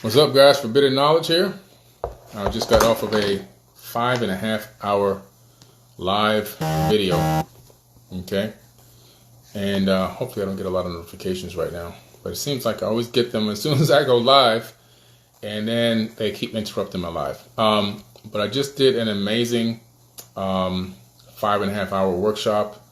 What's up, guys? Forbidden Knowledge here. I just got off of a 5.5 hour live video. Okay. And hopefully I don't get a lot of notifications right now. But it seems like I always get them as soon as I go live. And then they keep interrupting my live. But I just did an amazing 5.5 hour workshop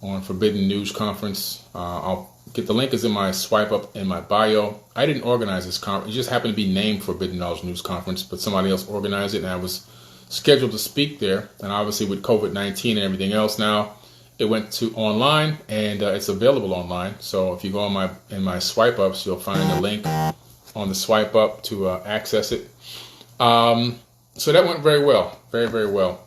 on Forbidden News Conference. I'll get the link is in my swipe up in my bio. I didn't organize this conference. It just happened to be named Forbidden Knowledge News Conference, but somebody else organized it, and I was scheduled to speak there. And obviously with COVID-19 and everything else now, it went to online, and it's available online. So if you go on in my swipe ups, you'll find a link on the swipe up to access it. So that went very well, very, very well.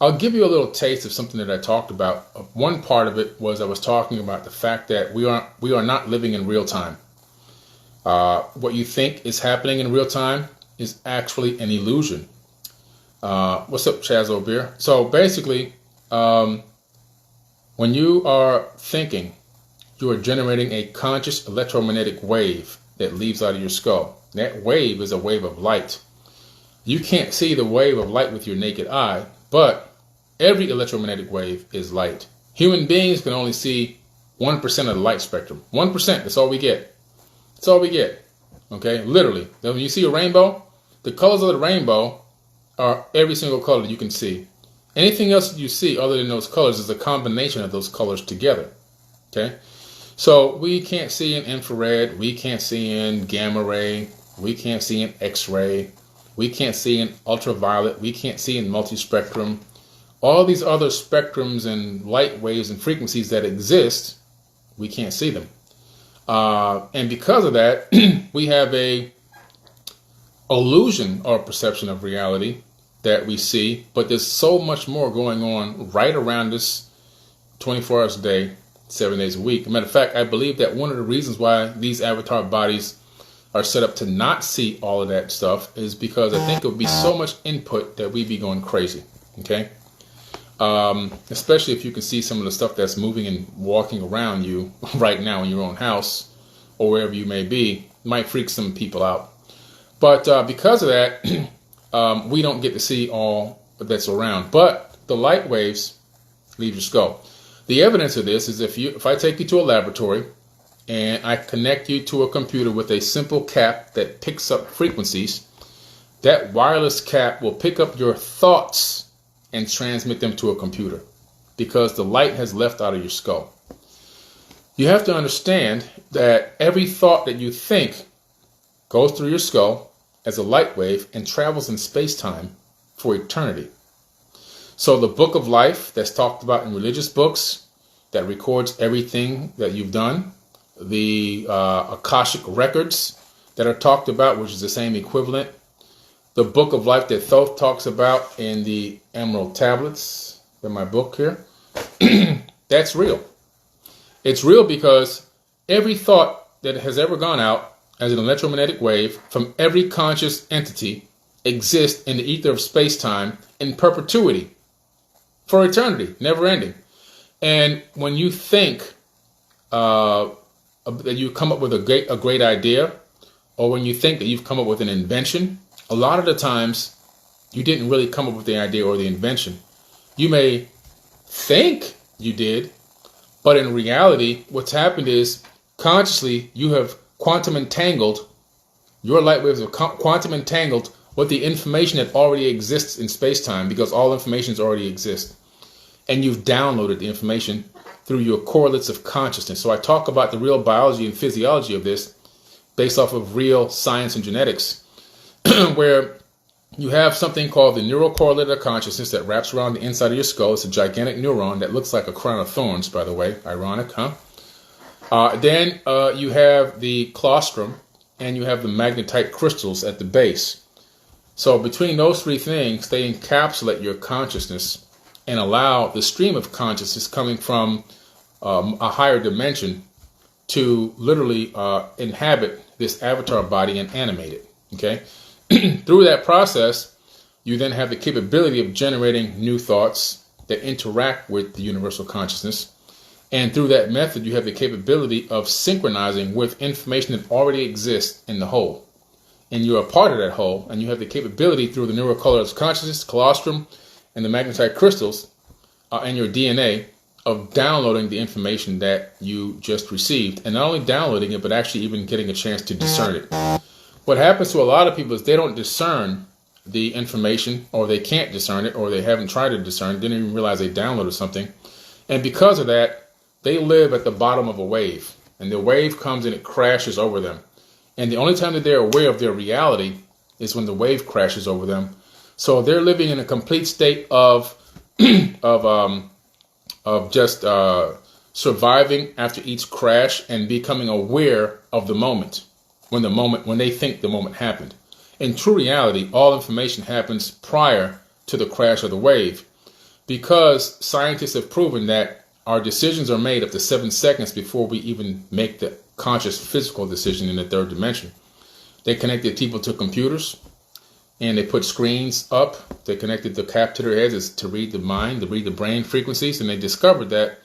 I'll give you a little taste of something that I talked about. One part of it was I was talking about the fact that we are not living in real time. What you think is happening in real time is actually an illusion. What's up, Chaz O'Beer? So basically, when you are thinking, you are generating a conscious electromagnetic wave that leaves out of your skull. That wave is a wave of light. You can't see the wave of light with your naked eye, but every electromagnetic wave is light. Human beings can only see 1% of the light spectrum. 1%, that's all we get. That's all we get. Okay, literally. When you see a rainbow, the colors of the rainbow are every single color you can see. Anything else that you see other than those colors is a combination of those colors together. Okay, so we can't see in infrared, we can't see in gamma ray, we can't see in X-ray, we can't see in ultraviolet, we can't see in multispectrum. All these other spectrums and light waves and frequencies that exist, we can't see them. And because of that, we have a illusion or perception of reality that we see, but there's so much more going on right around us 24 hours a day, 7 days a week. As a matter of fact, I believe that one of the reasons why these avatar bodies are set up to not see all of that stuff is because I think it would be so much input that we'd be going crazy. Okay? Especially if you can see some of the stuff that's moving and walking around you right now in your own house or wherever you may be, might freak some people out. But because of that, we don't get to see all that's around. But the light waves leave your skull. The evidence of this is if I take you to a laboratory and I connect you to a computer with a simple cap that picks up frequencies, that wireless cap will pick up your thoughts and transmit them to a computer because the light has left out of your skull. You have to understand that every thought that you think goes through your skull as a light wave and travels in space-time for eternity. So the book of life that's talked about in religious books that records everything that you've done, the Akashic records that are talked about, which is the same equivalent, the book of life that Thoth talks about in the Emerald Tablets, in my book here, that's real. It's real because every thought that has ever gone out as an electromagnetic wave from every conscious entity exists in the ether of space-time in perpetuity, for eternity, never ending. And when you think that you come up with a great idea, or when you think that you've come up with an invention, a lot of the times you didn't really come up with the idea or the invention. You may think you did, but in reality, what's happened is consciously you have quantum entangled, your light waves have quantum entangled with the information that already exists in space-time because all information already exists. And you've downloaded the information through your correlates of consciousness. So I talk about the real biology and physiology of this based off of real science and genetics, where you have something called the neural correlate of consciousness that wraps around the inside of your skull. It's a gigantic neuron that looks like a crown of thorns, by the way. Ironic, huh? Then you have the claustrum, and you have the magnetite crystals at the base. So between those three things, they encapsulate your consciousness and allow the stream of consciousness coming from a higher dimension to literally inhabit this avatar body and animate it. Okay? Through that process, you then have the capability of generating new thoughts that interact with the universal consciousness. And through that method, you have the capability of synchronizing with information that already exists in the whole. and you're a part of that whole, and you have the capability through the neural colors of consciousness, colostrum, and the magnetite crystals and your DNA of downloading the information that you just received, and not only downloading it, but actually even getting a chance to discern it. What happens to a lot of people is they don't discern the information, or they can't discern it, or they haven't tried to discern, didn't even realize they downloaded something. And because of that, they live at the bottom of a wave, and the wave comes and it crashes over them. And the only time that they're aware of their reality is when the wave crashes over them. So they're living in a complete state of just surviving after each crash and becoming aware of the moment when they think the moment happened. In true reality, all information happens prior to the crash of the wave, because scientists have proven that our decisions are made up to 7 seconds before we even make the conscious physical decision in the third dimension. They connected people to computers, and they put screens up. They connected the cap to their heads to read the mind, to read the brain frequencies, and they discovered that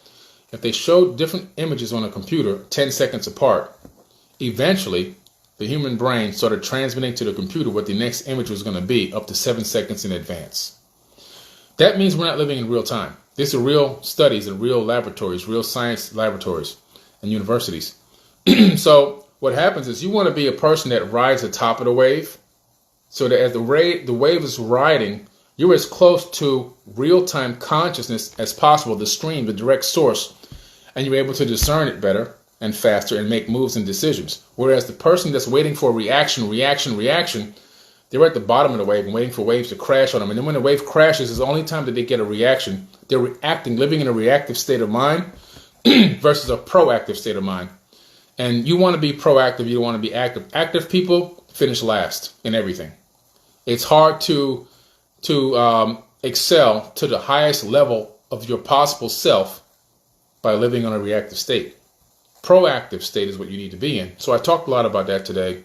if they showed different images on a computer 10 seconds apart, eventually the human brain started transmitting to the computer what the next image was going to be up to 7 seconds in advance. That means we're not living in real time. These are real studies in real laboratories, real science laboratories and universities. So what happens is you want to be a person that rides the top of the wave, so that as the wave is riding, you're as close to real-time consciousness as possible, the stream, the direct source, and you're able to discern it better and faster and make moves and decisions. Whereas the person that's waiting for reaction, they're at the bottom of the wave and waiting for waves to crash on them. And then when the wave crashes is the only time that they get a reaction. They're reacting, living in a reactive state of mind versus a proactive state of mind. And you want to be proactive, you don't want to be active. Active people finish last in everything. It's hard to excel to the highest level of your possible self by living on a reactive state. Proactive state is what you need to be in. So I talked a lot about that today.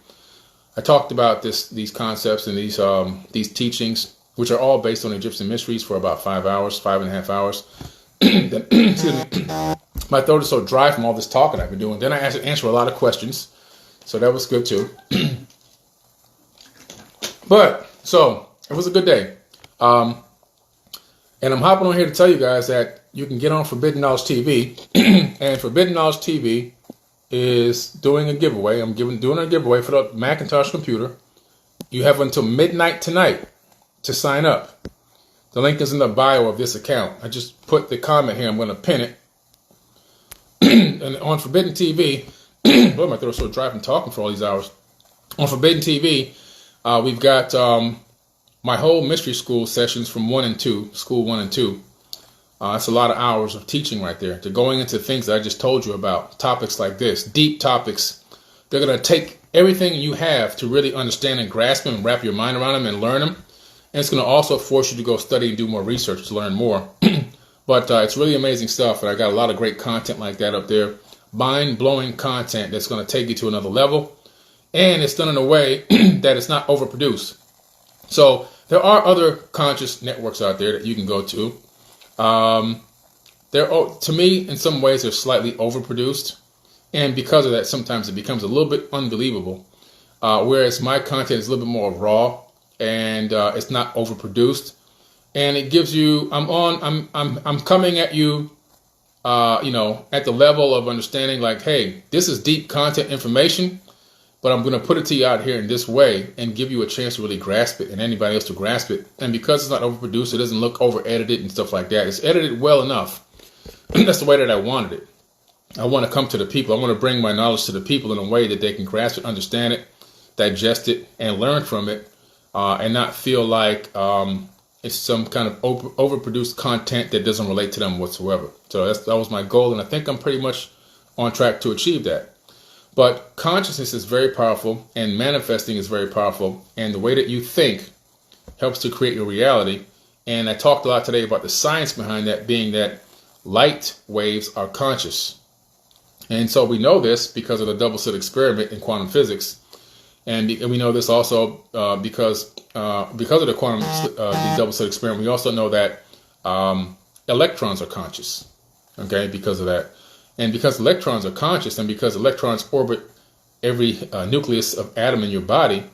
I talked about these concepts and these teachings, which are all based on Egyptian mysteries, for about 5.5 hours. Excuse me. My throat is so dry from all this talking I've been doing. Then I answer a lot of questions, so that was good too. But so it was a good day, and I'm hopping on here to tell you guys that you can get on Forbidden Knowledge TV, and Forbidden Knowledge TV is doing a giveaway. I'm doing a giveaway for the Macintosh computer. You have until midnight tonight to sign up. The link is in the bio of this account. I just put the comment here. I'm going to pin it. And on Forbidden TV, boy, my throat's so dry from talking for all these hours. On Forbidden TV, we've got my whole mystery school sessions from 1 and 2, school 1 and 2. That's a lot of hours of teaching right there. They're going into things that I just told you about, topics like this, deep topics. They're going to take everything you have to really understand and grasp them and wrap your mind around them and learn them. And it's going to also force you to go study and do more research to learn more. But it's really amazing stuff, and I got a lot of great content like that up there. Mind-blowing content that's going to take you to another level. And it's done in a way that it's not overproduced. So there are other conscious networks out there that you can go to. To me, in some ways, they're slightly overproduced. And because of that, sometimes it becomes a little bit unbelievable. Whereas my content is a little bit more raw, and it's not overproduced. And it gives you, I'm coming at you, at the level of understanding, like, hey, this is deep content information, but I'm going to put it to you out here in this way and give you a chance to really grasp it and anybody else to grasp it. And because it's not overproduced, it doesn't look over edited and stuff like that. It's edited well enough. That's the way that I wanted it. I want to come to the people. I want to bring my knowledge to the people in a way that they can grasp it, understand it, digest it, and learn from it, and not feel like it's some kind of overproduced content that doesn't relate to them whatsoever. So that was my goal, and I think I'm pretty much on track to achieve that. But consciousness is very powerful, and manifesting is very powerful, and the way that you think helps to create your reality. And I talked a lot today about the science behind that, being that light waves are conscious. And so we know this because of the double slit experiment in quantum physics. And we know this also because of the the double slit experiment. We also know that electrons are conscious. Okay, because of that. And because electrons are conscious, and because electrons orbit every nucleus of atom in your body,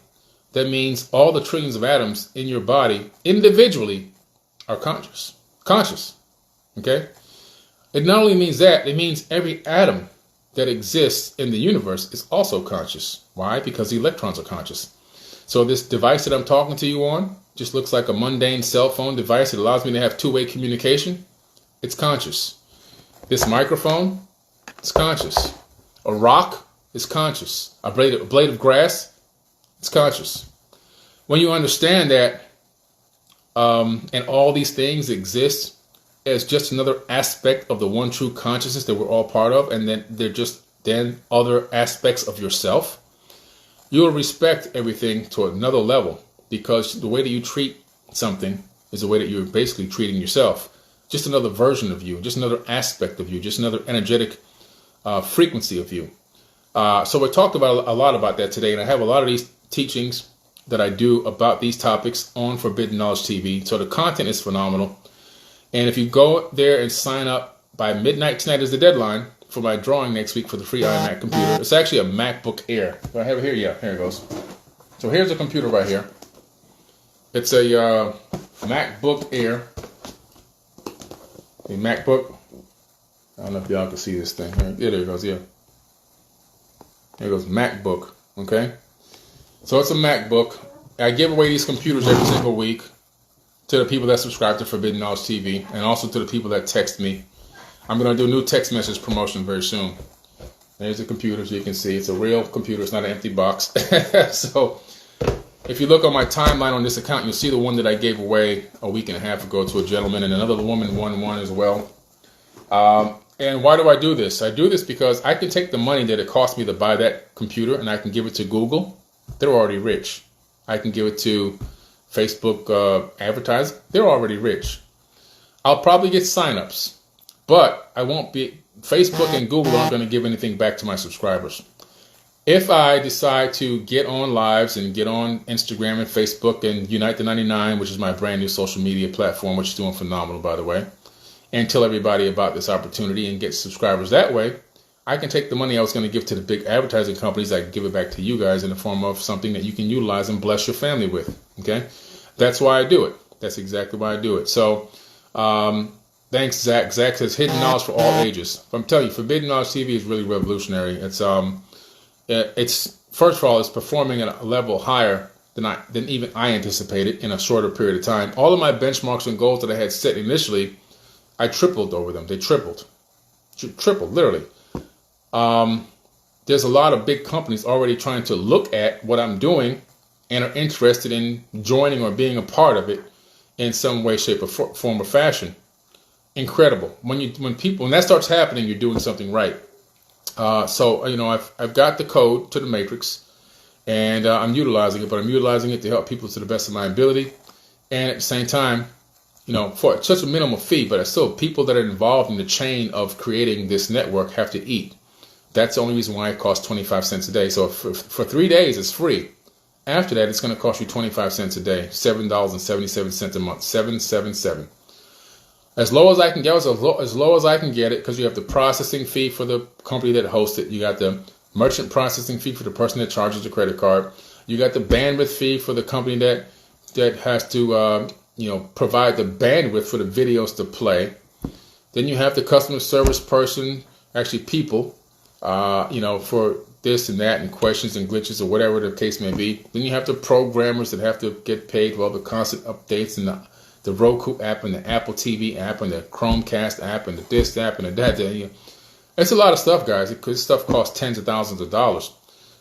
that means all the trillions of atoms in your body individually are conscious. Conscious. Okay? It not only means that, it means every atom that exists in the universe is also conscious. Why? Because the electrons are conscious. So this device that I'm talking to you on just looks like a mundane cell phone device that allows me to have two-way communication. It's conscious. This microphone is conscious. A rock is conscious. A blade of grass, it's conscious. When you understand that, and all these things exist as just another aspect of the one true consciousness that we're all part of, and then they're just then other aspects of yourself, you will respect everything to another level, because the way that you treat something is the way that you're basically treating yourself. Just another version of you, just another aspect of you, just another energetic frequency of you. So we talked about a lot about that today, and I have a lot of these teachings that I do about these topics on Forbidden Knowledge TV. So the content is phenomenal. And if you go there and sign up by midnight tonight is the deadline for my drawing next week for the free iMac computer. It's actually a MacBook Air. Do I have it here? Yeah, here it goes. So here's a computer right here. It's a MacBook Air. A MacBook. I don't know if y'all can see this thing. Yeah, there it goes. Yeah. There goes MacBook. Okay. So it's a MacBook. I give away these computers every single week to the people that subscribe to Forbidden Knowledge TV, and also to the people that text me. I'm going to do a new text message promotion very soon. There's the computer, so you can see it's a real computer. It's not an empty box. So if you look on my timeline on this account, you'll see the one that I gave away a week and a half ago to a gentleman, and another woman won one as well. And why do I do this? I do this because I can take the money that it cost me to buy that computer and I can give it to Google. They're already rich. I can give it to Facebook advertising. They're already rich. I'll probably get signups, but I won't be. Facebook and Google aren't going to give anything back to my subscribers. If I decide to get on lives and get on Instagram and Facebook and Unite the 99, which is my brand new social media platform, which is doing phenomenal, by the way, and tell everybody about this opportunity and get subscribers that way, I can take the money I was going to give to the big advertising companies. I can give it back to you guys in the form of something that you can utilize and bless your family with. Okay, that's why I do it. That's exactly why I do it. So, thanks, Zach. Zach says hidden knowledge for all ages. I'm telling you, Forbidden Knowledge TV is really revolutionary. It's first of all, it's performing at a level higher than even I anticipated in a shorter period of time. All of my benchmarks and goals that I had set initially, I tripled over them. They tripled, literally. There's a lot of big companies already trying to look at what I'm doing and are interested in joining or being a part of it in some way, shape, or form or fashion. Incredible. When that starts happening, you're doing something right. So I've got the code to the matrix, and I'm utilizing it, but I'm utilizing it to help people to the best of my ability, and at the same time, for such a minimal fee, but it's still people that are involved in the chain of creating this network have to eat. That's the only reason why it costs 25 cents a day. So for 3 days, it's free. After that, it's going to cost you 25 cents a day, $7.77 a month, 777. As low as I can get, as low as I can get it, because you have the processing fee for the company that hosts it. You got the merchant processing fee for the person that charges the credit card. You got the bandwidth fee for the company that has to provide the bandwidth for the videos to play. Then you have the customer service person, actually people, for this and that and questions and glitches or whatever the case may be. Then you have the programmers that have to get paid for all the constant updates and the Roku app and the Apple TV app and the Chromecast app and the this app and the that. It's a lot of stuff, guys, because this stuff costs tens of thousands of dollars.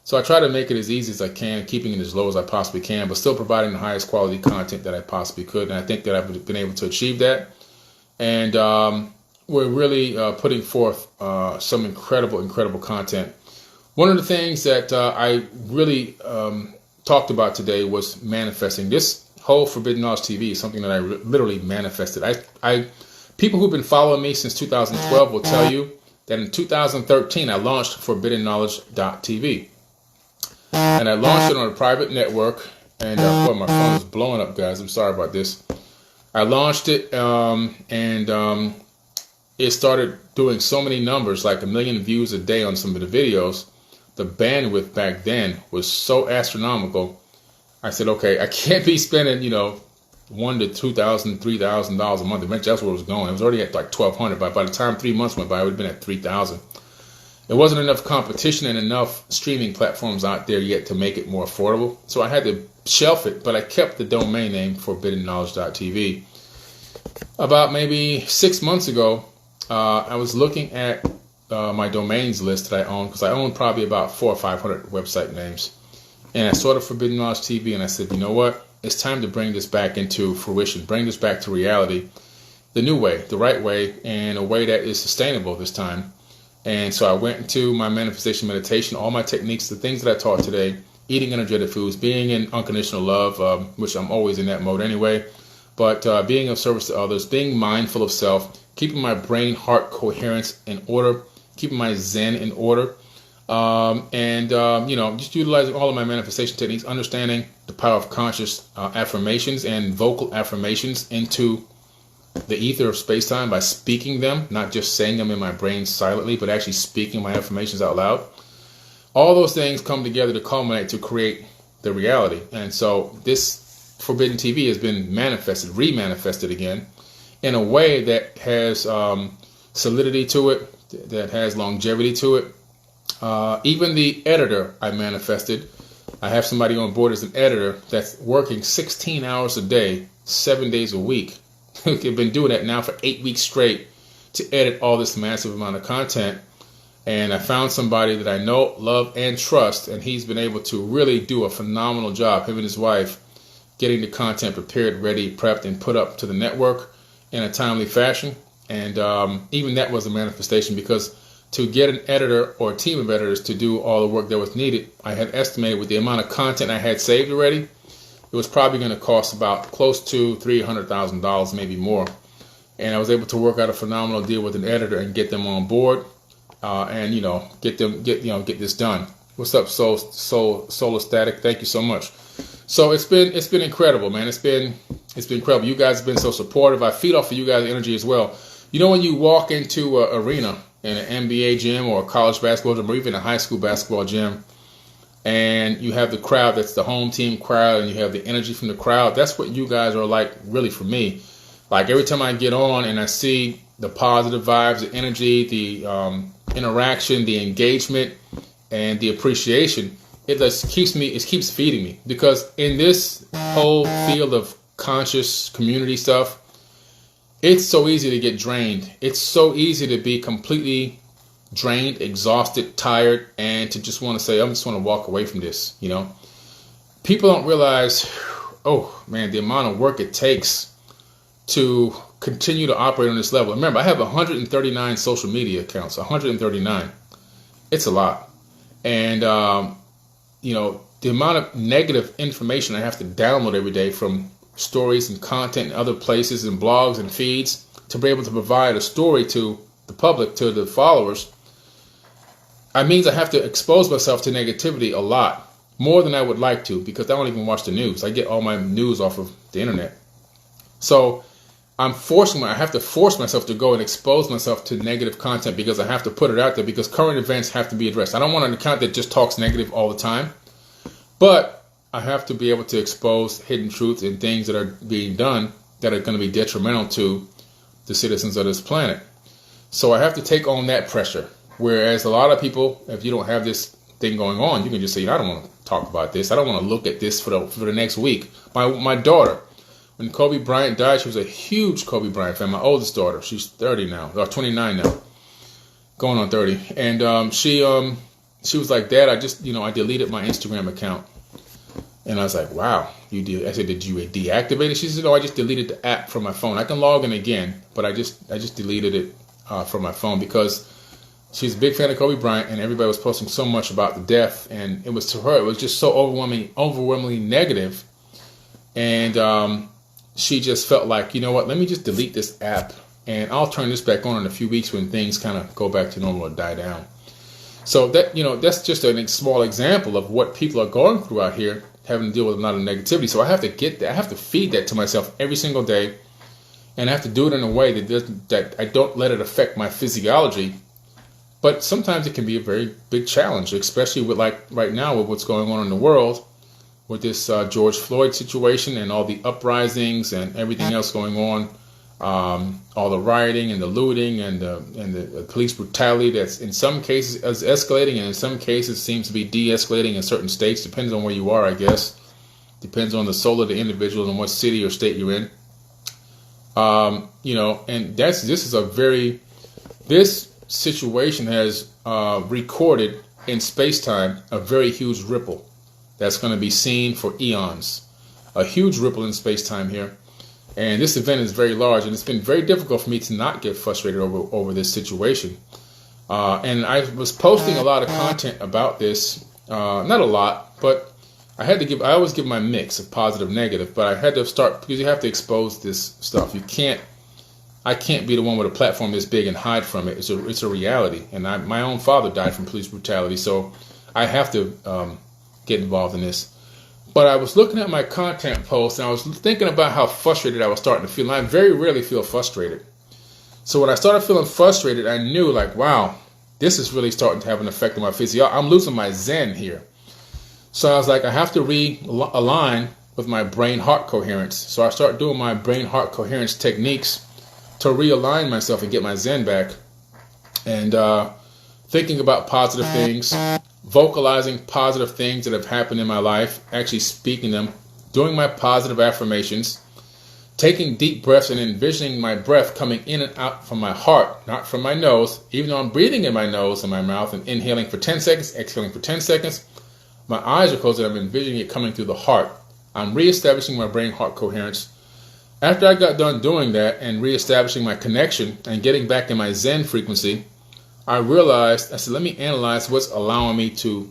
So I try to make it as easy as I can, keeping it as low as I possibly can, but still providing the highest quality content that I possibly could. And I think that I've been able to achieve that. And we're really putting forth some incredible content. One of the things that I really talked about today was manifesting. This whole Forbidden Knowledge TV is something that I literally manifested. People who've been following me since 2012 will tell you that in 2013 I launched ForbiddenKnowledge.tv. And I launched it on a private network. And boy, my phone is blowing up, guys. I'm sorry about this. I launched it and it started doing so many numbers, like 1 million views a day on some of the videos. The bandwidth back then was so astronomical. I said, okay, I can't be spending, $1,000 to $2,000, $3,000 a month. Eventually, that's where it was going. It was already at like $1,200, but by the time 3 months went by, it would have been at $3,000. There wasn't enough competition and enough streaming platforms out there yet to make it more affordable. So I had to shelf it, but I kept the domain name forbiddenknowledge.tv. About maybe 6 months ago, I was looking at my domains list that I own, because I own probably about 400 or 500 website names. And I saw the Forbidden Knowledge TV, and I said, you know what? It's time to bring this back into fruition, bring this back to reality, the new way, the right way, and a way that is sustainable this time. And so I went into my manifestation meditation, all my techniques, the things that I taught today, eating energetic foods, being in unconditional love, which I'm always in that mode anyway, but being of service to others, being mindful of self, keeping my brain, heart coherence in order, keeping my Zen in order, just utilizing all of my manifestation techniques, understanding the power of conscious affirmations and vocal affirmations into the ether of space-time by speaking them, not just saying them in my brain silently, but actually speaking my affirmations out loud. All those things come together to culminate to create the reality. And so this Forbidden TV has been manifested, remanifested again, in a way that has solidity to it, that has longevity to it. Even the editor I manifested, I have somebody on board as an editor that's working 16 hours a day, 7 days a week. They've been doing that now for 8 weeks straight to edit all this massive amount of content. And I found somebody that I know, love, and trust, and he's been able to really do a phenomenal job, him and his wife, getting the content prepared, ready, prepped, and put up to the network in a timely fashion. And even that was a manifestation, because to get an editor or a team of editors to do all the work that was needed, I had estimated with the amount of content I had saved already, it was probably going to cost about close to $300,000, maybe more. And I was able to work out a phenomenal deal with an editor and get them on board, and get this done. What's up, Solar Static? Thank you so much. So it's been incredible, man. It's been incredible. You guys have been so supportive. I feed off of you guys' energy as well. When you walk into an arena in an NBA gym or a college basketball gym or even a high school basketball gym, and you have the crowd that's the home team crowd, and you have the energy from the crowd, that's what you guys are like, really, for me. Like, every time I get on and I see the positive vibes, the energy, the interaction, the engagement, and the appreciation, it just keeps feeding me. Because in this whole field of conscious community stuff, it's so easy to get drained. It's so easy to be completely drained, exhausted, tired, and to just want to say, I just want to walk away from this. People don't realize, oh man, the amount of work it takes to continue to operate on this level. Remember, I have 139 social media accounts, 139. It's a lot. And, the amount of negative information I have to download every day from stories and content in other places and blogs and feeds to be able to provide a story to the public, to the followers, it means I have to expose myself to negativity a lot, more than I would like to, because I don't even watch the news. I get all my news off of the internet. So I have to force myself to go and expose myself to negative content, because I have to put it out there, because current events have to be addressed. I don't want an account that just talks negative all the time, but I have to be able to expose hidden truths and things that are being done that are going to be detrimental to the citizens of this planet. So I have to take on that pressure. Whereas a lot of people, if you don't have this thing going on, you can just say, I don't want to talk about this. I don't want to look at this for the next week. My daughter, when Kobe Bryant died, she was a huge Kobe Bryant fan. My oldest daughter, she's 30 now, or 29 now, going on 30. And she was like, Dad, I deleted my Instagram account. And I was like, wow, you did? I said, did you deactivate it? She said, no, I just deleted the app from my phone. I can log in again, but I just deleted it from my phone, because she's a big fan of Kobe Bryant, and everybody was posting so much about the death, and it was, to her, it was just so overwhelmingly negative. And she just felt like, you know what, let me just delete this app, and I'll turn this back on in a few weeks when things kind of go back to normal or die down. So that's just a small example of what people are going through out here, having to deal with a lot of negativity. So I have to get that. I have to feed that to myself every single day, and I have to do it in a way that I don't let it affect my physiology. But sometimes it can be a very big challenge, especially with, like, right now with what's going on in the world. with this George Floyd situation and all the uprisings and everything else going on, all the rioting and the looting and the police brutality that's in some cases is escalating and in some cases seems to be de-escalating in certain states. Depends on where you are, I guess. Depends on the soul of the individual and what city or state you're in. And this situation has recorded in space-time a very huge ripple that's going to be seen for eons. A huge ripple in space-time here. And this event is very large, and it's been very difficult for me to not get frustrated over this situation. And I was posting a lot of content about this, not a lot, but I always give my mix of positive, negative, but I had to start, because you have to expose this stuff. I can't be the one with a platform this big and hide from it. It's a reality. And my own father died from police brutality, so I have to get involved in this. But I was looking at my content posts, and I was thinking about how frustrated I was starting to feel. And I very rarely feel frustrated. So when I started feeling frustrated, I knew, like, wow, this is really starting to have an effect on my physiology. I'm losing my zen here. So I was like, I have to realign with my brain-heart coherence. So I started doing my brain-heart coherence techniques to realign myself and get my zen back. And thinking about positive things, vocalizing positive things that have happened in my life, actually speaking them, doing my positive affirmations, taking deep breaths and envisioning my breath coming in and out from my heart, not from my nose, even though I'm breathing in my nose and my mouth and inhaling for 10 seconds, exhaling for 10 seconds. My eyes are closed and I'm envisioning it coming through the heart. I'm reestablishing my brain-heart coherence. After I got done doing that and reestablishing my connection and getting back in my Zen frequency, I realized, I said, let me analyze what allowed me to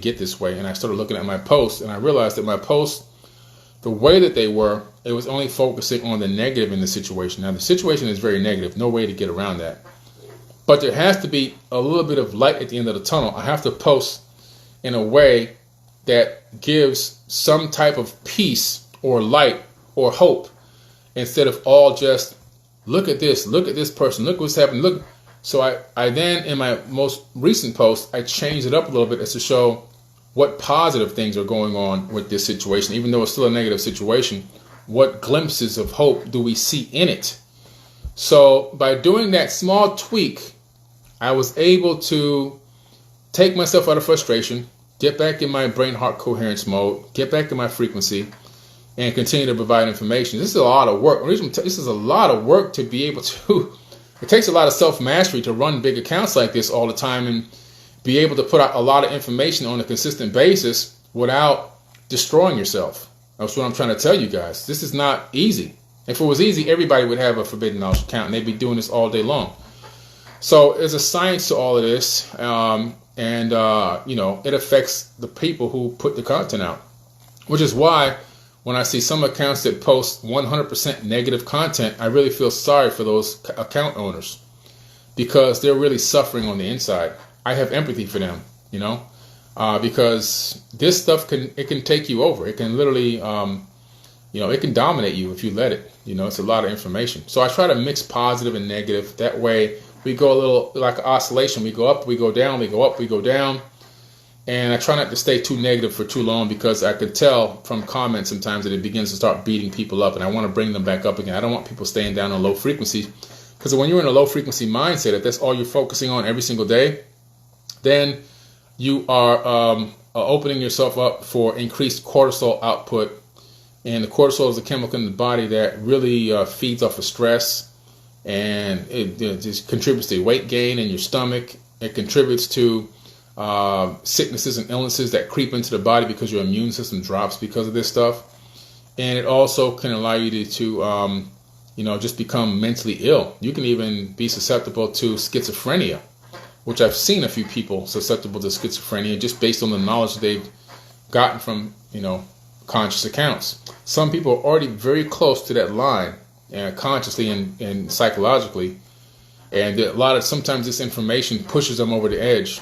get this way. And I started looking at my posts, and I realized that my posts, the way that they were, it was only focusing on the negative in the situation. Now, the situation is very negative. No way to get around that. But there has to be a little bit of light at the end of the tunnel. I have to post in a way that gives some type of peace or light or hope, instead of all just, look at this person, look what's happening, look. So I then, in my most recent post, I changed it up a little bit as to show what positive things are going on with this situation. Even though it's still a negative situation, what glimpses of hope do we see in it? So by doing that small tweak, I was able to take myself out of frustration, get back in my brain-heart coherence mode, get back in my frequency, and continue to provide information. This is a lot of work. This is a lot of work to be able to... It takes a lot of self-mastery to run big accounts like this all the time and be able to put out a lot of information on a consistent basis without destroying yourself. That's what I'm trying to tell you guys. This is not easy. If it was easy, everybody would have a Forbidden Knowledge account and they'd be doing this all day long. So there's a science to all of this, it affects the people who put the content out, which is why when I see some accounts that post 100% negative content, I really feel sorry for those account owners, because they're really suffering on the inside. I have empathy for them, because this stuff can take you over. It can literally, it can dominate you if you let it. It's a lot of information. So I try to mix positive and negative. That way we go a little like an oscillation. We go up, we go down, we go up, we go down. And I try not to stay too negative for too long, because I could tell from comments sometimes that it begins to start beating people up, and I want to bring them back up again. I don't want people staying down on low frequency, because when you're in a low frequency mindset, if that's all you're focusing on every single day, then you are opening yourself up for increased cortisol output. And the cortisol is a chemical in the body that really feeds off of stress, and it just contributes to weight gain in your stomach. It contributes to sicknesses and illnesses that creep into the body because your immune system drops because of this stuff. And it also can allow you to just become mentally ill. You can even be susceptible to schizophrenia, which I've seen a few people susceptible to schizophrenia just based on the knowledge they've gotten from, conscious accounts. Some people are already very close to that line, consciously and psychologically. And sometimes this information pushes them over the edge.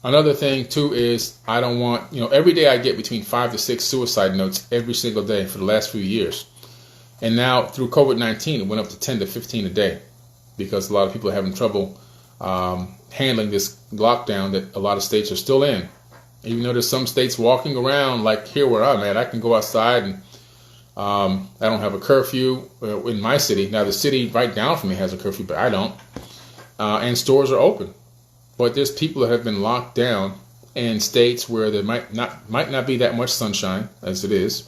Another thing, too, is I don't want, every day I get between 5 to 6 suicide notes every single day for the last few years. And now through COVID-19, it went up to 10 to 15 a day, because a lot of people are having trouble handling this lockdown that a lot of states are still in. Even though there's some states walking around like here where I'm at, I can go outside and I don't have a curfew in my city. Now the city right down from me has a curfew, but I don't. And stores are open. But there's people that have been locked down in states where there might not be that much sunshine as it is.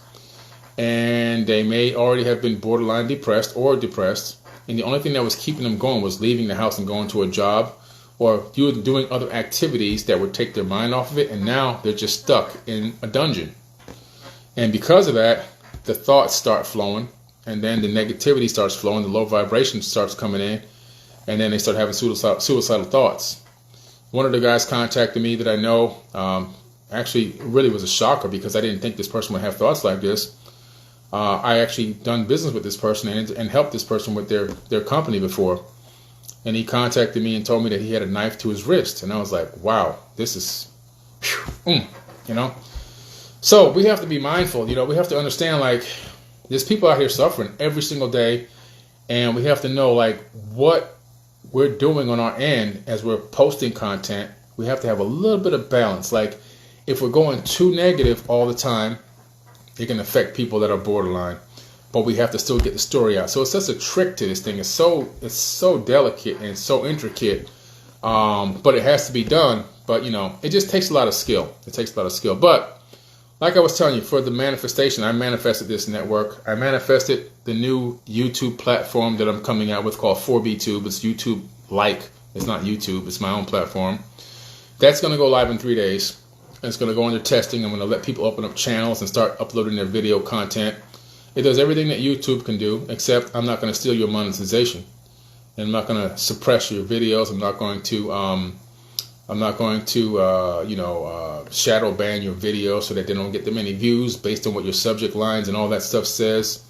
And they may already have been borderline depressed. And the only thing that was keeping them going was leaving the house and going to a job or doing other activities that would take their mind off of it. And now they're just stuck in a dungeon. And because of that, the thoughts start flowing. And then the negativity starts flowing. The low vibration starts coming in. And then they start having suicidal thoughts. One of the guys contacted me that I know. Actually, it really was a shocker because I didn't think this person would have thoughts like this. I actually done business with this person and helped this person with their company before. And he contacted me and told me that he had a knife to his wrist. And I was like, wow, this is, So we have to be mindful. We have to understand, like, there's people out here suffering every single day. And we have to know, like, what we're doing on our end as we're posting content. We have to have a little bit of balance. Like, if we're going too negative all the time, it can affect people that are borderline, but we have to still get the story out. So it's just a trick to this thing. It's so delicate and so intricate, but it has to be done. But it just takes a lot of skill. But like I was telling you, for the manifestation, I manifested this network. I manifested the new YouTube platform that I'm coming out with called 4BTube. It's YouTube-like. It's not YouTube. It's my own platform. That's going to go live in 3 days. It's going to go under testing. I'm going to let people open up channels and start uploading their video content. It does everything that YouTube can do, except I'm not going to steal your monetization. And I'm not going to suppress your videos. I'm not going to shadow ban your videos so that they don't get that many views based on what your subject lines and all that stuff says.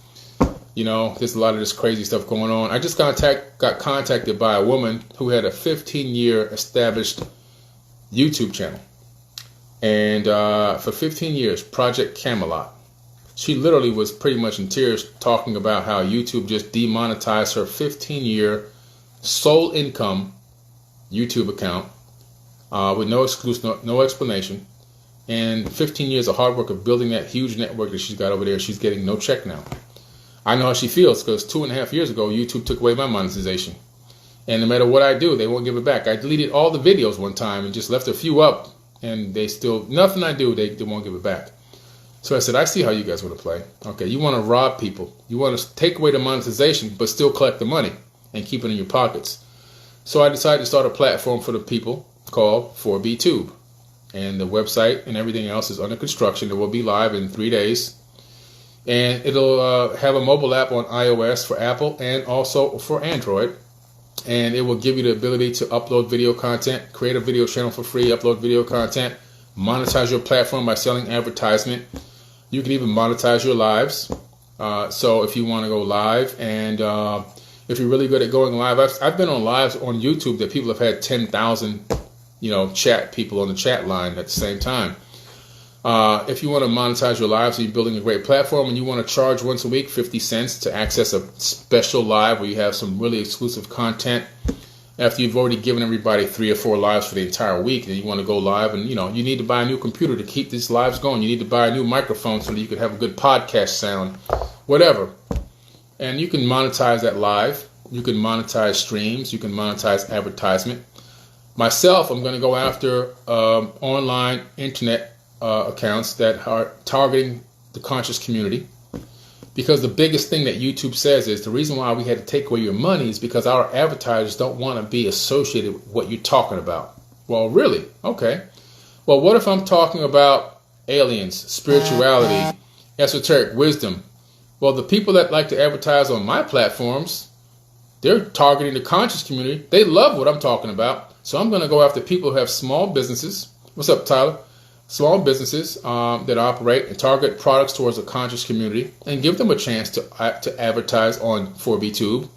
There's a lot of this crazy stuff going on. I just got contacted by a woman who had a 15-year established YouTube channel. And for 15 years, Project Camelot. She literally was pretty much in tears talking about how YouTube just demonetized her 15-year sole income YouTube account with no exclusive, no explanation. And 15 years of hard work of building that huge network that she's got over there, she's getting no check now. I know how she feels because 2.5 years ago, YouTube took away my monetization. And no matter what I do, they won't give it back. I deleted all the videos one time and just left a few up. And they still, nothing I do, they won't give it back. So I said, I see how you guys want to play. Okay, you want to rob people. You want to take away the monetization, but still collect the money and keep it in your pockets. So I decided to start a platform for the people called 4BTube. And the website and everything else is under construction. It will be live in 3 days. And it'll have a mobile app on iOS for Apple and also for Android. And it will give you the ability to upload video content, create a video channel for free, upload video content, monetize your platform by selling advertisement. You can even monetize your lives. So if you want to go live and if you're really good at going live, I've been on lives on YouTube that people have had 10,000, chat people on the chat line at the same time. If you want to monetize your lives and you're building a great platform and you want to charge once a week 50 cents to access a special live where you have some really exclusive content after you've already given everybody 3 or 4 lives for the entire week, and you want to go live and you need to buy a new computer to keep these lives going. You need to buy a new microphone so that you can have a good podcast sound, whatever. And you can monetize that live. You can monetize streams. You can monetize advertisement. Myself, I'm going to go after online internet accounts that are targeting the conscious community, because the biggest thing that YouTube says is the reason why we had to take away your money is because our advertisers don't want to be associated with what you're talking about. Well, really? Okay. Well, what if I'm talking about aliens, spirituality, esoteric wisdom? Well, the people that like to advertise on my platforms, they're targeting the conscious community. They love what I'm talking about. So I'm going to go after people who have small businesses. What's up, Tyler? Small businesses that operate and target products towards a conscious community and give them a chance to advertise on 4BTube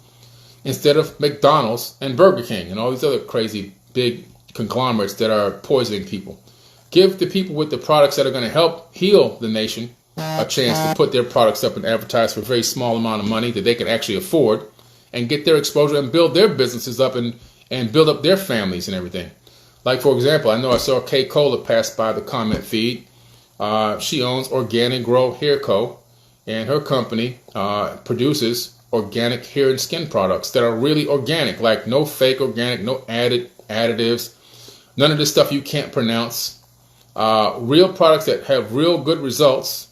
instead of McDonald's and Burger King and all these other crazy big conglomerates that are poisoning people. Give the people with the products that are going to help heal the nation a chance to put their products up and advertise for a very small amount of money that they can actually afford and get their exposure and build their businesses up and build up their families and everything. Like, for example, I know I saw K. Cola pass by the comment feed. She owns Organic Grow Hair Co. And her company produces organic hair and skin products that are really organic, like no fake organic, no additives, none of this stuff you can't pronounce. Real products that have real good results.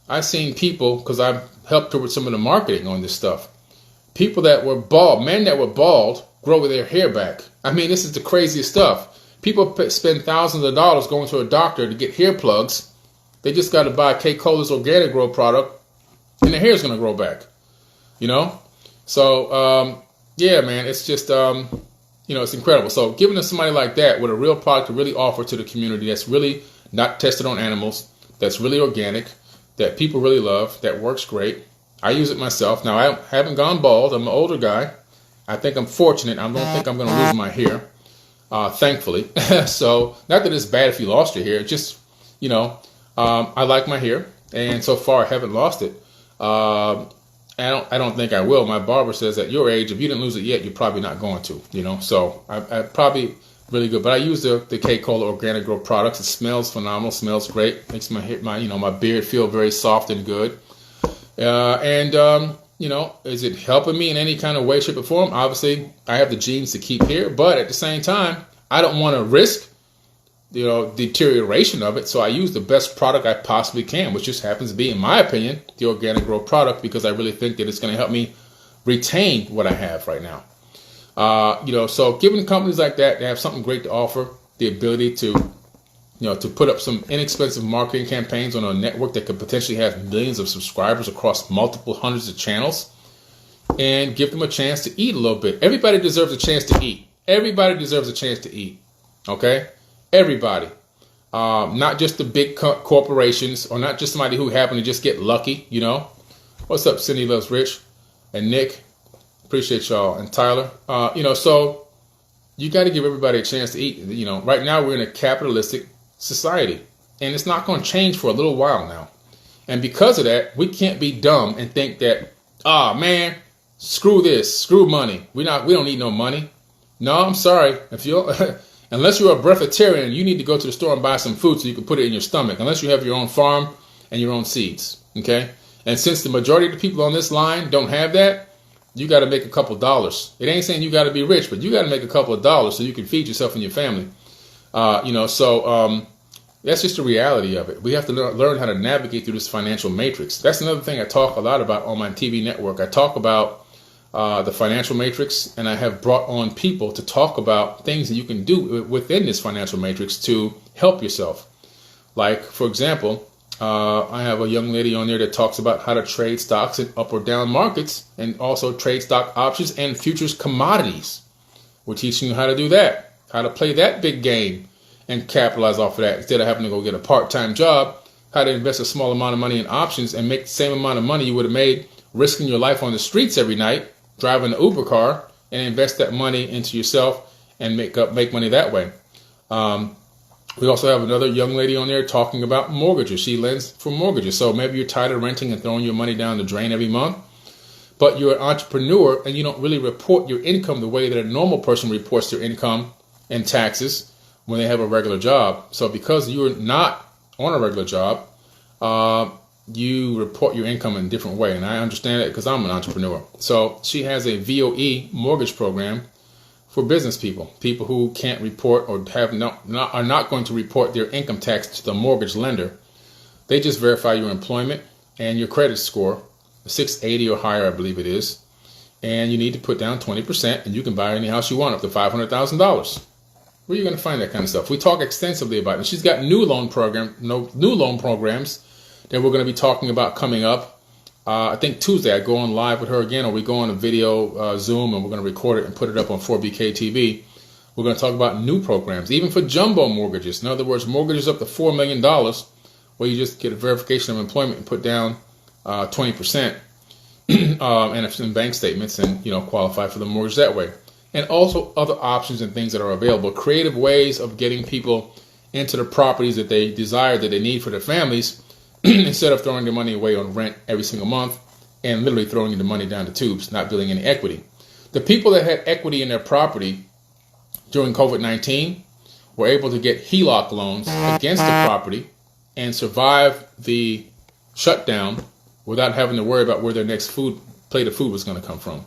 I've seen people, because I've helped her with some of the marketing on this stuff, people that were bald, men that were bald, grow their hair back. I mean, this is the craziest stuff. People spend thousands of dollars going to a doctor to get hair plugs. They just got to buy K. Cola's Organic Grow product, and their hair is going to grow back. You know? So, yeah, man, it's just, it's incredible. So giving to somebody like that with a real product to really offer to the community that's really not tested on animals, that's really organic, that people really love, that works great. I use it myself. Now, I haven't gone bald. I'm an older guy. I think I'm fortunate. I don't think I'm going to lose my hair. Thankfully. So, not that it's bad if you lost your hair, just, I like my hair, and so far I haven't lost it. I don't think I will. My barber says at your age, if you didn't lose it yet, you're probably not going to, so I probably really good. But I use the K. Cola Organic Grow products. It smells phenomenal, smells great, makes my hair, my beard feel very soft and good. Is it helping me in any kind of way, shape, or form? Obviously, I have the genes to keep hair, but at the same time, I don't want to risk, deterioration of it. So I use the best product I possibly can, which just happens to be, in my opinion, the Organic Grow product, because I really think that it's going to help me retain what I have right now. So giving companies like that, they have something great to offer, the ability to put up some inexpensive marketing campaigns on a network that could potentially have millions of subscribers across multiple hundreds of channels, and give them a chance to eat a little bit. Everybody deserves a chance to eat. Everybody deserves a chance to eat. Okay? Everybody. Not just the big corporations, or not just somebody who happened to just get lucky, What's up, Cindy Loves Rich and Nick? Appreciate y'all. And Tyler. So you got to give everybody a chance to eat. Right now we're in a capitalistic society, and it's not going to change for a little while now. And because of that, we can't be dumb and think that, man, screw this, screw money. We don't need no money. No, I'm sorry. If you unless you're a breatharian, you need to go to the store and buy some food so you can put it in your stomach. Unless you have your own farm and your own seeds. Okay? And since the majority of the people on this line don't have that, you got to make a couple dollars. It ain't saying you got to be rich, but you got to make a couple of dollars so you can feed yourself and your family. That's just the reality of it. We have to learn how to navigate through this financial matrix. That's another thing I talk a lot about on my TV network. I talk about the financial matrix, and I have brought on people to talk about things that you can do within this financial matrix to help yourself. Like, for example, I have a young lady on there that talks about how to trade stocks in up or down markets, and also trade stock options and futures commodities. We're teaching you how to do that, how to play that big game and capitalize off of that instead of having to go get a part-time job, how to invest a small amount of money in options and make the same amount of money you would have made risking your life on the streets every night, driving an Uber car, and invest that money into yourself and make money that way. We also have another young lady on there talking about mortgages. She lends for mortgages. So maybe you're tired of renting and throwing your money down the drain every month, but you're an entrepreneur and you don't really report your income the way that a normal person reports their income and taxes when they have a regular job. So because you're not on a regular job, you report your income in a different way. And I understand it because I'm an entrepreneur. So she has a VOE mortgage program for business people who can't report or are not going to report their income tax to the mortgage lender. They just verify your employment and your credit score, 680 or higher, I believe it is. And you need to put down 20%, and you can buy any house you want up to $500,000. Where are you going to find that kind of stuff? We talk extensively about it. And she's got new loan programs that we're going to be talking about coming up. I think Tuesday I go on live with her again, or we go on a video Zoom, and we're going to record it and put it up on 4BK TV. We're going to talk about new programs, even for jumbo mortgages. In other words, mortgages up to $4 million, where you just get a verification of employment and put down 20% and some bank statements, and qualify for the mortgage that way. And also other options and things that are available, creative ways of getting people into the properties that they desire, that they need for their families, instead of throwing their money away on rent every single month and literally throwing the money down the tubes, not building any equity. The people that had equity in their property during COVID-19 were able to get HELOC loans against the property and survive the shutdown without having to worry about where their next plate of food was going to come from.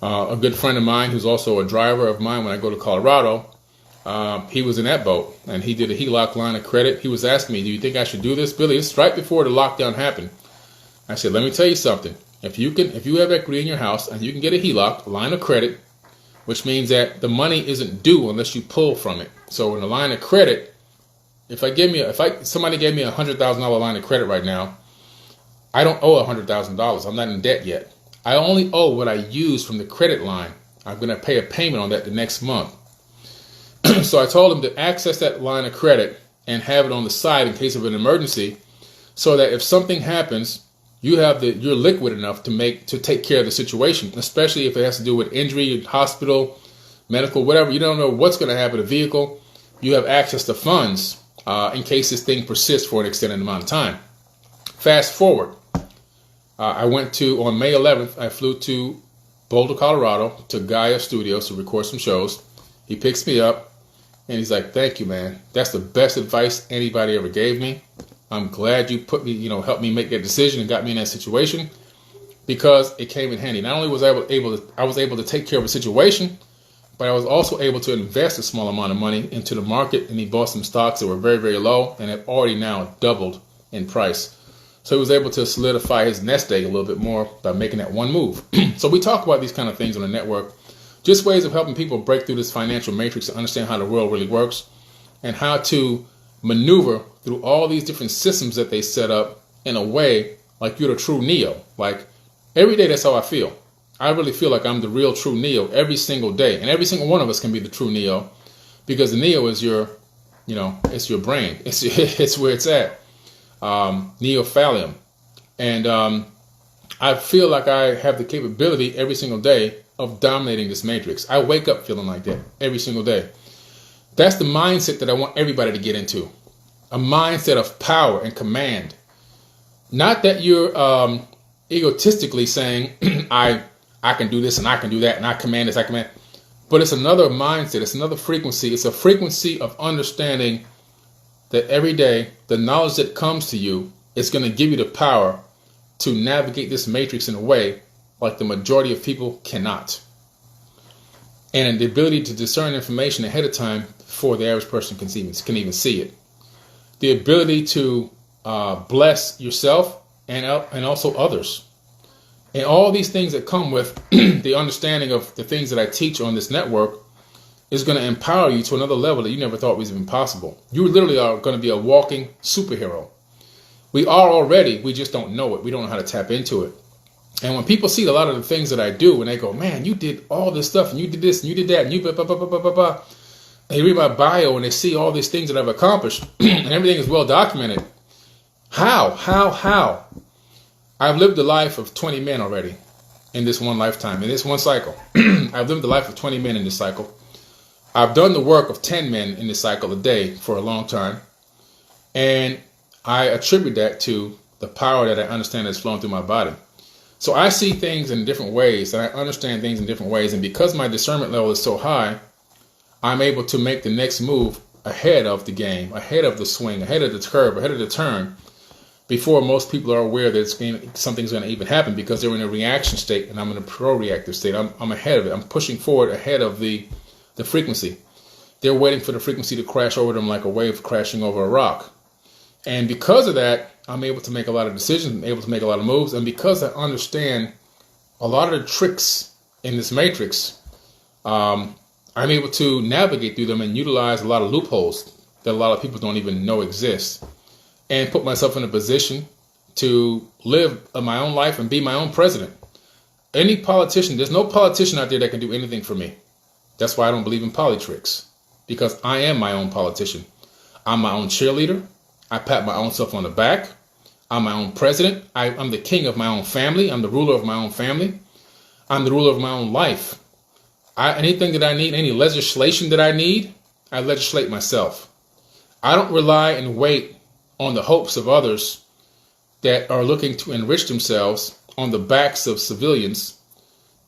A good friend of mine, who's also a driver of mine when I go to Colorado, he was in that boat, and he did a HELOC line of credit. He was asking me, do you think I should do this, Billy? It's right before the lockdown happened. I said, let me tell you something. If you have equity in your house and you can get a HELOC, a line of credit, which means that the money isn't due unless you pull from it. So in a line of credit, if somebody gave me $100,000 line of credit right now, I don't owe $100,000. I'm not in debt yet. I only owe what I use from the credit line. I'm going to pay a payment on that the next month. So I told him to access that line of credit and have it on the side in case of an emergency, so that if something happens, you're liquid enough to take care of the situation, especially if it has to do with injury, hospital, medical, whatever. You don't know what's going to happen to the vehicle. You have access to funds in case this thing persists for an extended amount of time. Fast forward. On May 11th, I flew to Boulder, Colorado, to Gaia Studios to record some shows. He picks me up, and he's like, thank you, man. That's the best advice anybody ever gave me. I'm glad you helped me make that decision and got me in that situation, because it came in handy. Not only was I able to take care of a situation, but I was also able to invest a small amount of money into the market, and he bought some stocks that were very, very low and have already now doubled in price. So he was able to solidify his nest egg a little bit more by making that one move. So we talk about these kind of things on the network, just ways of helping people break through this financial matrix and understand how the world really works and how to maneuver through all these different systems that they set up in a way like you're the true Neo. Like every day, that's how I feel. I really feel like I'm the real true Neo every single day. And every single one of us can be the true Neo, because the Neo is it's your brain. It's where it's at. Neophallium. And I feel like I have the capability every single day of dominating this matrix. I wake up feeling like that every single day. That's the mindset that I want everybody to get into. A mindset of power and command. Not that you're egotistically saying, I can do this and I can do that and I command this, I command. But it's another mindset. It's another frequency. It's a frequency of understanding that every day the knowledge that comes to you is going to give you the power to navigate this matrix in a way like the majority of people cannot. And the ability to discern information ahead of time before the average person can even see it. The ability to bless yourself and also others. And all these things that come with the understanding of the things that I teach on this network is going to empower you to another level that you never thought was even possible. You literally are going to be a walking superhero. We are already, we just don't know it. We don't know how to tap into it. And when people see a lot of the things that I do, and they go, man, you did all this stuff, and you did this, and you did that, and you blah, blah, blah, blah, blah, blah. And they read my bio, and they see all these things that I've accomplished, and everything is well documented. How? I've lived the life of 20 men already in this one lifetime, in this one cycle. I've lived the life of 20 men in this cycle. I've done the work of 10 men in this cycle a day for a long time. And I attribute that to the power that I understand that's flowing through my body. So I see things in different ways, and I understand things in different ways. And because my discernment level is so high, I'm able to make the next move ahead of the game, ahead of the swing, ahead of the curve, ahead of the turn, before most people are aware that something's going to even happen, because they're in a reaction state and I'm in a pro-reactive state. I'm ahead of it. I'm pushing forward ahead of the frequency. They're waiting for the frequency to crash over them like a wave crashing over a rock. And because of that, I'm able to make a lot of decisions, I'm able to make a lot of moves. And because I understand a lot of the tricks in this matrix, I'm able to navigate through them and utilize a lot of loopholes that a lot of people don't even know exist, and put myself in a position to live my own life and be my own president. Any politician, there's no politician out there that can do anything for me. That's why I don't believe in politricks, because I am my own politician. I'm my own cheerleader. I pat my own self on the back. I'm my own president. I'm the king of my own family. I'm the ruler of my own family. I'm the ruler of my own life. Anything that I need, any legislation that I need, I legislate myself. I don't rely and wait on the hopes of others that are looking to enrich themselves on the backs of civilians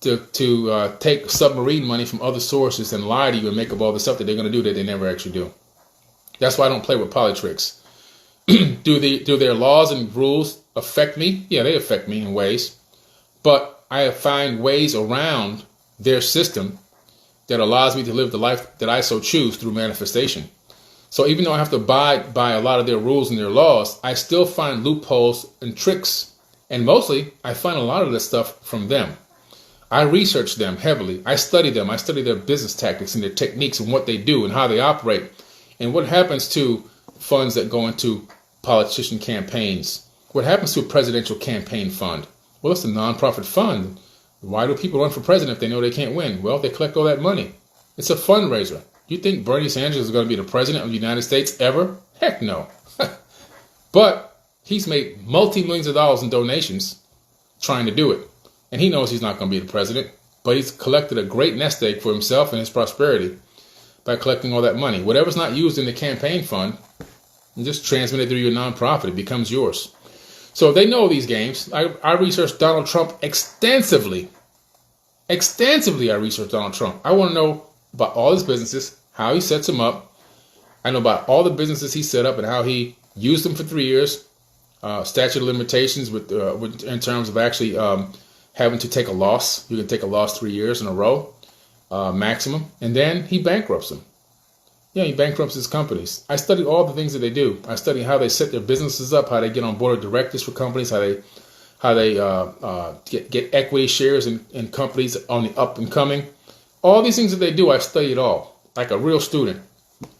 to take submarine money from other sources and lie to you and make up all the stuff that they're going to do that they never actually do. That's why I don't play with politics. Do their laws and rules affect me? Yeah, they affect me in ways. But I find ways around their system that allows me to live the life that I so choose through manifestation. So even though I have to abide by a lot of their rules and their laws, I still find loopholes and tricks. And mostly, I find a lot of this stuff from them. I research them heavily. I study them. I study their business tactics and their techniques and what they do and how they operate. And what happens to funds that go into politician campaigns? What happens to a presidential campaign fund? Well, it's a nonprofit fund. Why do people run for president if they know they can't win? Well, they collect all that money. It's a fundraiser. You think Bernie Sanders is going to be the president of the United States ever? Heck no. But he's made multi-millions of dollars in donations trying to do it. And he knows he's not going to be the president. But he's collected a great nest egg for himself and his prosperity by collecting all that money. Whatever's not used in the campaign fund, you just transmit it through your nonprofit. It becomes yours. So they know these games. I researched Donald Trump extensively. Extensively, I researched Donald Trump. I want to know about all his businesses, how he sets them up. I know about all the businesses he set up and how he used them for 3 years. Statute of limitations with in terms of actually having to take a loss. You can take a loss 3 years in a row, maximum. And then he bankrupts them. Yeah, he bankrupts his companies. I studied all the things that they do. I studied how they set their businesses up, how they get on board of directors for companies, how they get equity shares in companies on the up and coming. All these things that they do, I study it all like a real student.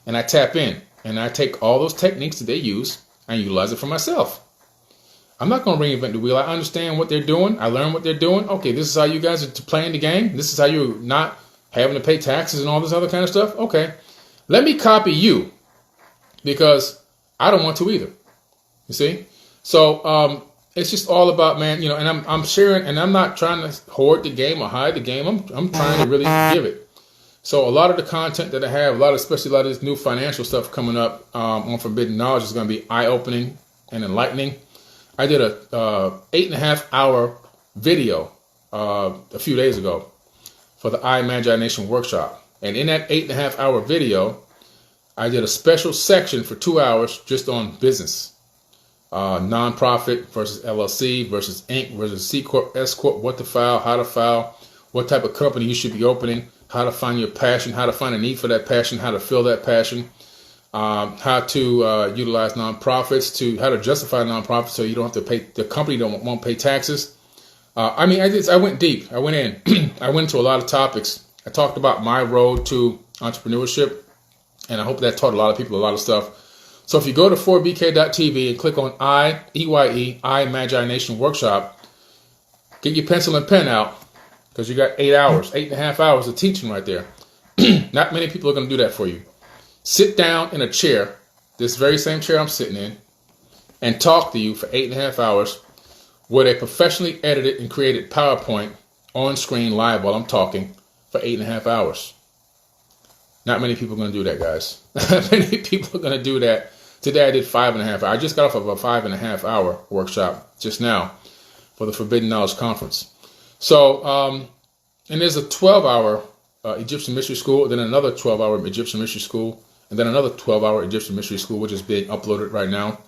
And I tap in and I take all those techniques that they use and utilize it for myself. I'm not going to reinvent the wheel. I understand what they're doing. I learn what they're doing. Okay, this is how you guys are playing the game. This is how you're not having to pay taxes and all this other kind of stuff. Okay. Let me copy you because I don't want to either. You see? So it's just all about, man, you know, and I'm sharing, and I'm not trying to hoard the game or hide the game. I'm trying to really give it. So a lot of the content that I have, especially a lot of this new financial stuff coming up on Forbidden Knowledge is going to be eye-opening and enlightening. I did a 8.5 hour video a few days ago for the Imagination Workshop. And in that 8.5 hour video, I did a special section for 2 hours just on business. Nonprofit versus LLC versus Inc. versus C Corp, S Corp, what to file, how to file, what type of company you should be opening, how to find your passion, how to find a need for that passion, how to fill that passion, how to utilize nonprofits, how to justify nonprofits so you don't have to pay, the company won't pay taxes. I went deep. I went in. I went into a lot of topics. I talked about my road to entrepreneurship, and I hope that taught a lot of people a lot of stuff. So if you go to 4bk.tv and click on Imagination Workshop, get your pencil and pen out because you got 8.5 hours of teaching right there. Not many people are going to do that for you. Sit down in a chair, this very same chair I'm sitting in, and talk to you for 8.5 hours with a professionally edited and created PowerPoint on screen live while I'm talking for 8.5 hours. Not many people are going to do that, guys. Many people are going to do that. Today I did 5.5 hours. I just got off of a 5.5 hour workshop just now for the Forbidden Knowledge Conference. So, and there's a 12-hour Egyptian Mystery School, then another 12-hour Egyptian Mystery School, and then another 12-hour Egyptian Mystery School, which is being uploaded right now.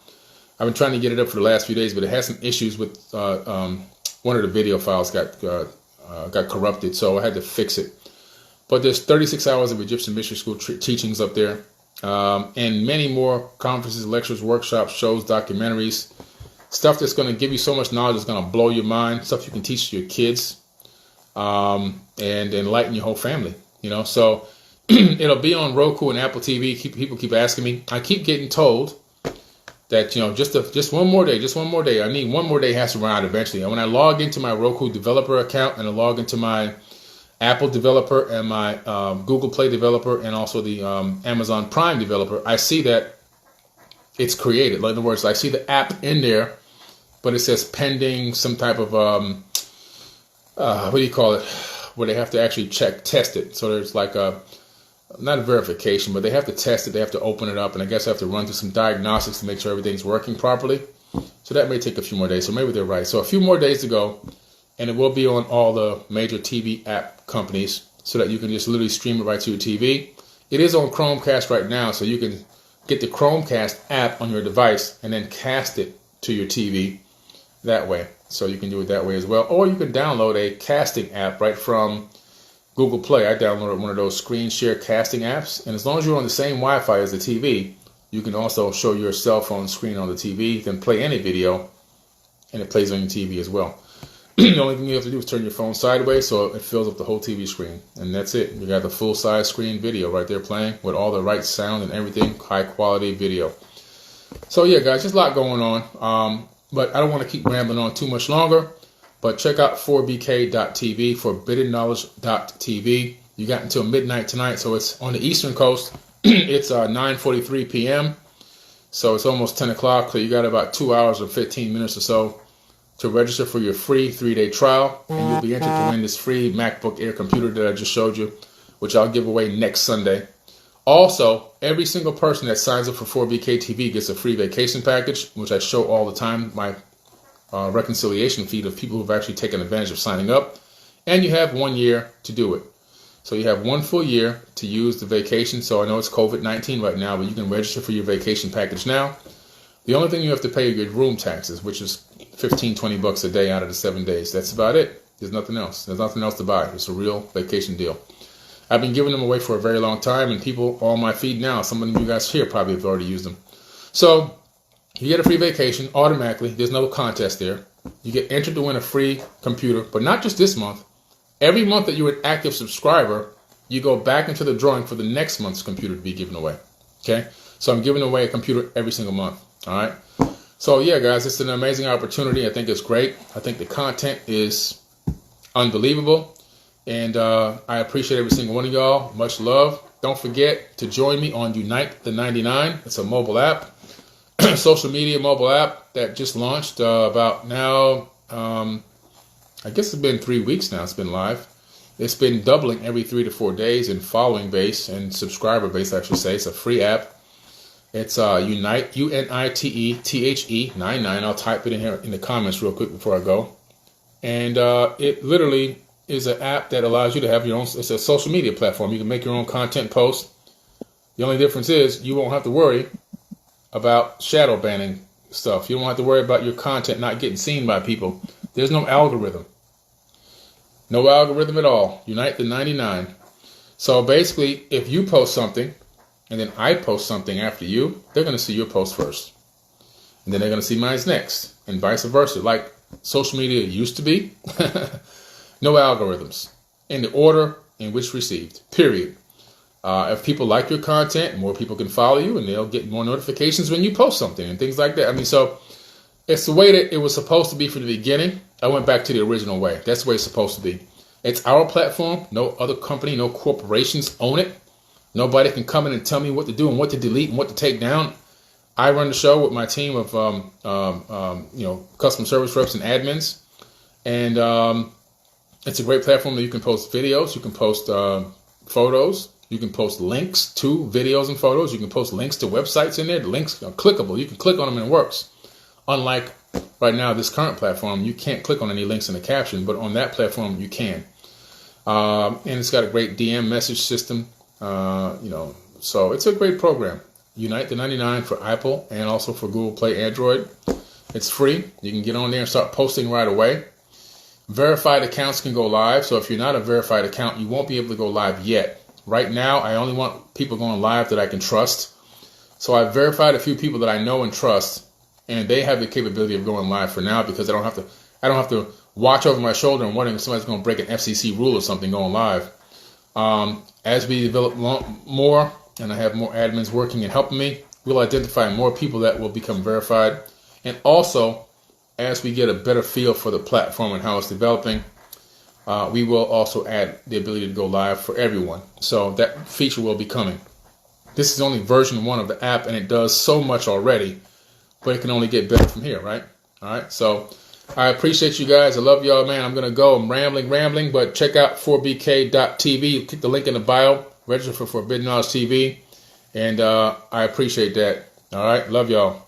I've been trying to get it up for the last few days, but it has some issues with one of the video files got corrupted, so I had to fix it. But there's 36 hours of Egyptian Mystery School teachings up there, and many more conferences, lectures, workshops, shows, documentaries, stuff that's going to give you so much knowledge that's going to blow your mind, stuff you can teach to your kids, and enlighten your whole family. You know, so it'll be on Roku and Apple TV. People keep asking me. I keep getting told that, you know, just one more day. I need one more day has to run out eventually. And when I log into my Roku developer account and I log into my Apple developer and my Google Play developer and also the Amazon Prime developer, I see that it's created. In other words, I see the app in there, but it says pending some type of, what do you call it, where they have to actually test it. So there's like not a verification, but they have to test it. They have to open it up, and I guess I have to run through some diagnostics to make sure everything's working properly. So that may take a few more days. So maybe they're right. So a few more days to go, and it will be on all the major TV app companies so that you can just literally stream it right to your TV. It is on Chromecast right now, so you can get the Chromecast app on your device and then cast it to your TV that way. So you can do it that way as well. Or you can download a casting app right from Google Play. I downloaded one of those screen share casting apps, and as long as you're on the same Wi-Fi as the TV, you can also show your cell phone screen on the TV, then play any video, and it plays on your TV as well. The only thing you have to do is turn your phone sideways so it fills up the whole TV screen, and that's it. You got the full-size screen video right there playing with all the right sound and everything, high-quality video. So yeah, guys, just a lot going on, but I don't want to keep rambling on too much longer. But check out 4bk.tv, forbiddenknowledge.tv. You got until midnight tonight, so it's on the Eastern Coast. It's 9:43 p.m., so it's almost 10 o'clock, so you got about 2 hours and 15 minutes or so to register for your free 3-day trial, and you'll be entered to win this free MacBook Air computer that I just showed you, which I'll give away next Sunday. Also, every single person that signs up for 4BK TV gets a free vacation package, which I show all the time, my reconciliation feed of people who've actually taken advantage of signing up. And you have 1 year to do it. So you have 1 full year to use the vacation. So I know it's COVID-19 right now, but you can register for your vacation package now. The only thing you have to pay are your room taxes, which is $15-20 a day out of the 7 days. That's about it. There's nothing else. There's nothing else to buy. It's a real vacation deal. I've been giving them away for a very long time, and people on my feed now, some of you guys here probably have already used them. So you get a free vacation automatically. There's no contest there. You get entered to win a free computer, but not just this month. Every month that you're an active subscriber, you go back into the drawing for the next month's computer to be given away. Okay? So I'm giving away a computer every single month. All right? So yeah, guys, it's an amazing opportunity. I think it's great. I think the content is unbelievable. And I appreciate every single one of y'all. Much love. Don't forget to join me on Unite the 99. It's a mobile app. Social media mobile app that just launched about now, I guess it's been 3 weeks now it's been live. It's been doubling every 3 to 4 days in following base and subscriber base, I should say. It's a free app. It's Unite, UNITETHE 99. I'll type it in here in the comments real quick before I go. And it literally is an app that allows you to have your own, it's a social media platform. You can make your own content post. The only difference is you won't have to worry about shadow banning stuff. You don't have to worry about your content not getting seen by people. There's no algorithm. No algorithm at all. Unite the 99. So basically, if you post something and then I post something after you, they're going to see your post first. And then they're going to see mine next, and vice versa. Like social media used to be. No algorithms. In the order in which received. Period. If people like your content, more people can follow you, and they'll get more notifications when you post something and things like that. I mean, so it's the way that it was supposed to be from the beginning. I went back to the original way. That's the way it's supposed to be. It's our platform. No other company, no corporations own it. Nobody can come in and tell me what to do and what to delete and what to take down. I run the show with my team of customer service reps and admins, and it's a great platform that you can post videos, you can post photos. You can post links to videos and photos. You can post links to websites in there. The links are clickable. You can click on them and it works. Unlike right now, this current platform, you can't click on any links in the caption, but on that platform, you can. And it's got a great DM message system, so it's a great program. Unite the 99 for Apple and also for Google Play Android. It's free. You can get on there and start posting right away. Verified accounts can go live. So if you're not a verified account, you won't be able to go live yet. Right now, I only want people going live that I can trust. So I've verified a few people that I know and trust, and they have the capability of going live for now because I don't have to watch over my shoulder and wondering if somebody's going to break an FCC rule or something going live. As we develop more and I have more admins working and helping me, we'll identify more people that will become verified. And also, as we get a better feel for the platform and how it's developing, we will also add the ability to go live for everyone. So that feature will be coming. This is only version 1 of the app, and it does so much already, but it can only get better from here, right? All right, so I appreciate you guys. I love y'all, man. I'm going to go. I'm rambling, but check out 4bk.tv. Click the link in the bio. Register for Forbidden Knowledge TV, and I appreciate that. All right, love y'all.